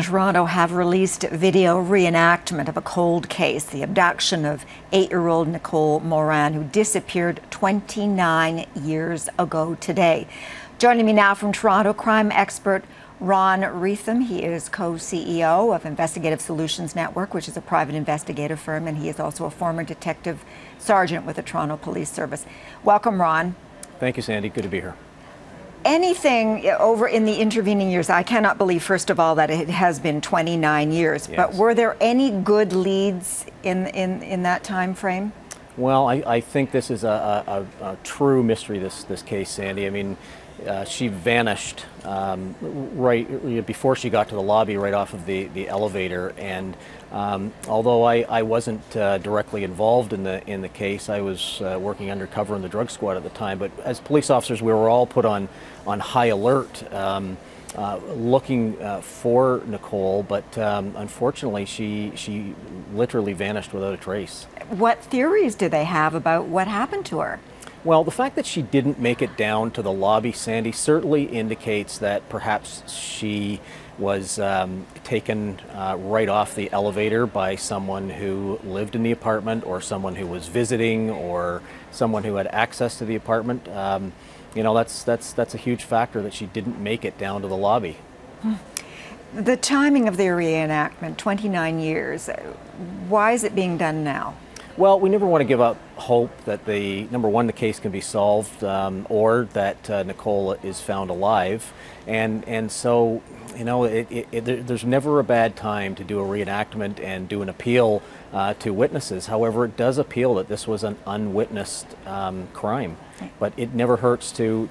Toronto have released video reenactment of a cold case, the abduction of 8-year-old Nicole Moran, who disappeared 29 years ago today. Joining me now from Toronto, crime expert Ron Wretham. He is co-CEO of Investigative Solutions Network, which is a private investigative firm, and he is also a former detective sergeant with the Toronto Police Service. Welcome, Ron. Thank you, Sandy. Good to be here. Anything over in the intervening years, I cannot believe, first of all, that it has been 29 years, yes. But were there any good leads in that time frame? Well, I think this is a true mystery, this case, Sandy. I mean, she vanished right before she got to the lobby, right off of the elevator. And although I wasn't directly involved in the case, I was working undercover in the drug squad at the time. But as police officers, we were all put on high alert, looking for Nicole. But unfortunately, she literally vanished without a trace. What theories do they have about what happened to her? Well, the fact that she didn't make it down to the lobby, Sandy, certainly indicates that perhaps she was taken right off the elevator by someone who lived in the apartment, or someone who was visiting, or someone who had access to the apartment. You know, that's a huge factor that she didn't make it down to the lobby. The timing of the reenactment, 29 years, why is it being done now? Well, we never want to give up hope that number one, the case can be solved, or that Nicole is found alive. And so, you know, there's never a bad time to do a reenactment and do an appeal to witnesses. However, it does appeal that this was an unwitnessed crime. But it never hurts to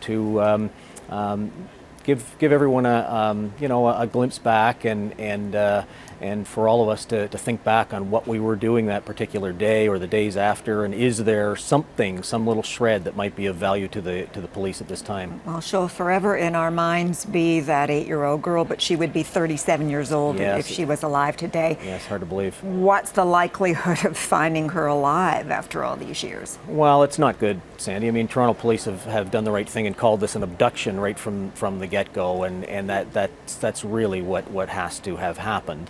give everyone a glimpse back, and for all of us to think back on what we were doing that particular day or the days after, and is there something, some little shred that might be of value to the police at this time. Well, she'll forever in our minds be that 8-year-old girl, but she would be 37 years old if she was alive today. Yes, hard to believe. What's the likelihood of finding her alive after all these years? Well, it's not good, Sandy. I mean, Toronto police have done the right thing and called this an abduction right from the get-go, and that's really what has to have happened.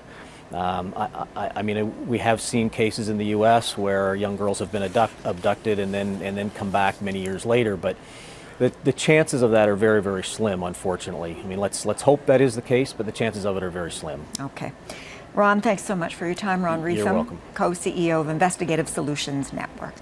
I mean, we have seen cases in the U.S. where young girls have been abducted and then come back many years later, but the chances of that are very, very slim, unfortunately. I mean, let's hope that is the case, but the chances of it are very slim. Okay. Ron, thanks so much for your time. Ron Wretham, You're welcome. co-CEO of Investigative Solutions Network.